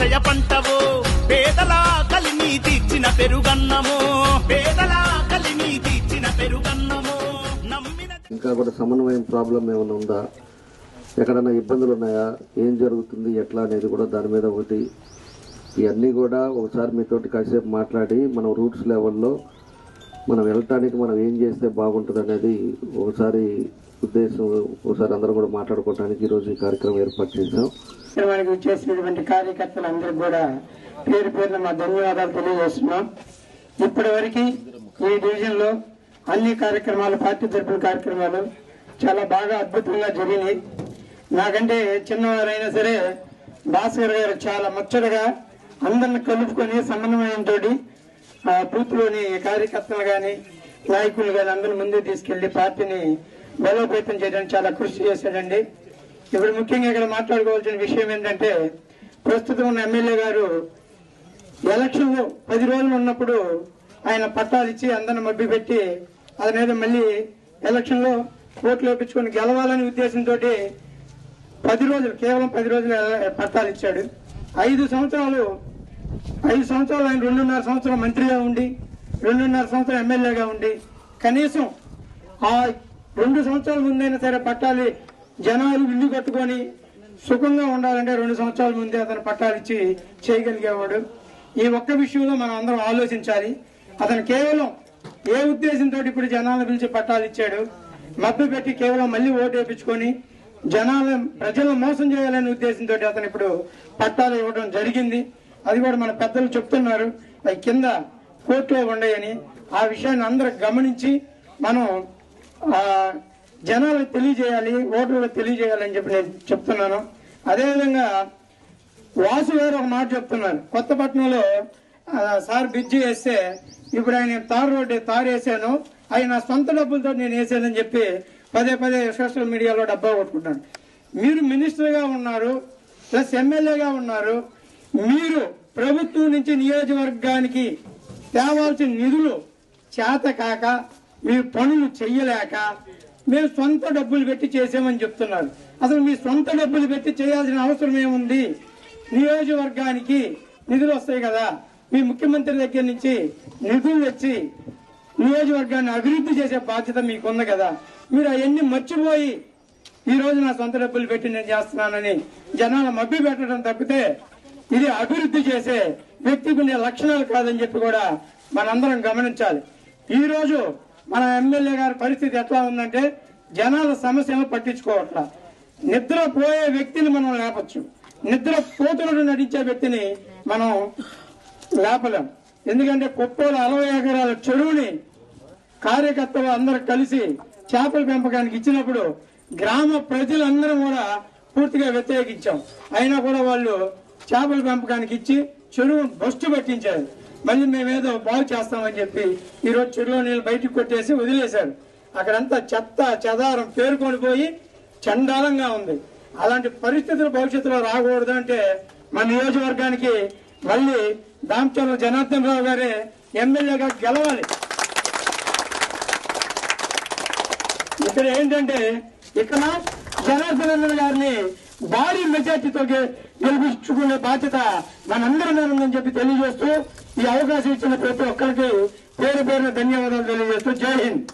అక్షయ పంటవో పేదల కలిని తీర్చిన పెరుగన్నమో పేదల కలిని తీర్చిన పెరుగన్నమో నమ్మిన. ఇంకా కూడా సమన్వయం ప్రాబ్లం ఏమైనా ఉందా, ఎక్కడైనా ఇబ్బందులు ఉన్నాయా, ఏం జరుగుతుంది ఎట్లా అనేది కూడా దాని మీద ఒకటి ఇవన్నీ కూడా ఒకసారి మీతోటి కాసేపు మాట్లాడి మనం రూట్స్ లెవెల్లో మనం వెళ్ళటానికి మనం ఏం చేస్తే బాగుంటుంది అనేది ఒకసారి ఉద్దేశం, ఒకసారి అందరం కూడా మాట్లాడుకోవడానికి ఈరోజు ఈ కార్యక్రమం ఏర్పాటు చేశాం. చేసినటువంటి కార్యకర్తలందరికీ కూడా పేరు పేరున మా ధన్యవాదాలు తెలియజేస్తున్నాం. ఇప్పటి వరకు ఈ డివిజన్ లో అన్ని కార్యక్రమాలు, పార్టీ తరపున కార్యక్రమాలు చాలా బాగా అద్భుతంగా జరిగినాయి. నాకంటే చిన్నవారైనా సరే భాస్కర్ గారు చాలా ముచ్చటగా అందరిని కలుపుకొని సమన్వయంతో బూత్ లోని కార్యకర్తలు గాని నాయకులు గాని అందరిని ముందుకు తీసుకెళ్లి పార్టీని బలోపేతం చేయడానికి చాలా కృషి చేశాడండి. ఇప్పుడు ముఖ్యంగా ఇక్కడ మాట్లాడుకోవాల్సిన విషయం ఏంటంటే, ప్రస్తుతం ఉన్న ఎమ్మెల్యే గారు ఎలక్షన్ 10 రోజులు ఉన్నప్పుడు ఆయన పట్టాలు ఇచ్చి అందరిని మభ్య పెట్టి అదనేదో మళ్ళీ ఎలక్షన్ లో ఓట్లు వేయించుకొని గెలవాలనే ఉద్దేశంతో 10 రోజులు, కేవలం 10 రోజులు పట్టాలు ఇచ్చాడు. 5 సంవత్సరాలు ఆయన 2.5 సంవత్సరం మంత్రిగా ఉండి 2.5 సంవత్సరం ఎమ్మెల్యేగా ఉండి కనీసం ఆ 2 సంవత్సరాల ముందైనా సరే పట్టాలి జనాలు ఇల్లు కట్టుకొని సుఖంగా ఉండాలంటే 2 సంవత్సరాల ముందే అతను పట్టాలు ఇచ్చి చేయగలిగేవాడు. ఈ ఒక్క విషయంలో మనం అందరం ఆలోచించాలి. అతను కేవలం ఏ ఉద్దేశంతో ఇప్పుడు జనాలను పిలిచి పట్టాలు ఇచ్చాడు, మభ్య పెట్టి కేవలం మళ్ళీ ఓటు వేయించుకొని ప్రజలను మోసం చేయాలనే ఉద్దేశంతో అతను ఇప్పుడు పట్టాలు ఇవ్వడం జరిగింది. అది కూడా మన పెద్దలు చెప్తున్నారు, అవి కింద కోర్టులో ఉండయని. ఆ విషయాన్ని అందరూ గమనించి మనం జనాలకు తెలియజేయాలి, ఓటర్లకు తెలియజేయాలని చెప్పి నేను చెప్తున్నాను. అదేవిధంగా వాసు గారు ఒక మాట చెప్తున్నారు, కొత్తపట్నంలో సార్ బ్రిడ్జి వేస్తే ఇప్పుడు ఆయన తారు వేసాను, ఆయన నా సొంత డబ్బులతో నేను వేసానని చెప్పి పదే సోషల్ మీడియాలో డబ్బా కొట్టుకుంటాను. మీరు మినిస్టర్గా ఉన్నారు, ప్లస్ ఎమ్మెల్యేగా ఉన్నారు. మీరు ప్రభుత్వం నుంచి నియోజకవర్గానికి తేవాల్సిన నిధులు చేత కాక, మీ పనులు చెయ్యలేక మేము సొంత డబ్బులు పెట్టి చేసామని చెప్తున్నారు. అసలు మీ సొంత డబ్బులు పెట్టి చేయాల్సిన అవసరం ఏముంది? నియోజకవర్గానికి నిధులు వస్తాయి కదా, మీ ముఖ్యమంత్రి దగ్గర నుంచి నిధులు తెచ్చి నియోజకవర్గాన్ని అభివృద్ధి చేసే బాధ్యత మీకుంది కదా. మీరు అవన్నీ మర్చిపోయి ఈ రోజు నా సొంత డబ్బులు పెట్టి నేను చేస్తున్నానని జనాల మభ్య పెట్టడం తప్పితే ఇది అభివృద్ధి చేసే వ్యక్తికి ఉండే లక్షణాలు కాదని చెప్పి కూడా మనందరం గమనించాలి. ఈ రోజు మన ఎమ్మెల్యే గారి పరిస్థితి ఎట్లా ఉందంటే, జనాల సమస్యలను పట్టించుకోవట్లా. నిద్రపోయే వ్యక్తిని మనం లేపచ్చు, నిద్ర పోతున్నట్టు నటించే వ్యక్తిని మనం లేపలేం. ఎందుకంటే కుప్పలు 60 ఎకరాల చెరువుని కార్యకర్తలు అందరూ కలిసి చేపల పెంపకానికి ఇచ్చినప్పుడు గ్రామ ప్రజలందరం కూడా పూర్తిగా వ్యతిరేకించాం. అయినా కూడా వాళ్ళు చేపల పెంపకానికి ఇచ్చి చెరువు బస్టు పట్టించారు. మళ్ళీ మేమేదో బాగు చేస్తామని చెప్పి ఈ రోజు చెరువులో నీళ్ళు బయటకు కొట్టేసి వదిలేశారు. అక్కడంతా చెత్త చెదారం పేరుకొని పోయి చండాలంగా ఉంది. అలాంటి పరిస్థితులు భవిష్యత్తులో రాకూడదు అంటే మన నియోజకవర్గానికి మళ్ళీ దామచర్ల జనార్దన్ రావు గారే ఎమ్మెల్యేగా గెలవాలి. ఇక్కడ ఏంటంటే, ఇక్కడ జనార్దన్ గారిని భారీ మెజార్టీతో గెలిపించుకునే బాధ్యత మనందరం ఉందని చెప్పి తెలియజేస్తూ, ఈ అవకాశం ఇచ్చిన ప్రతి ఒక్కరికి పేరు పేరున ధన్యవాదాలు తెలియజేస్తూ, జై హింద్.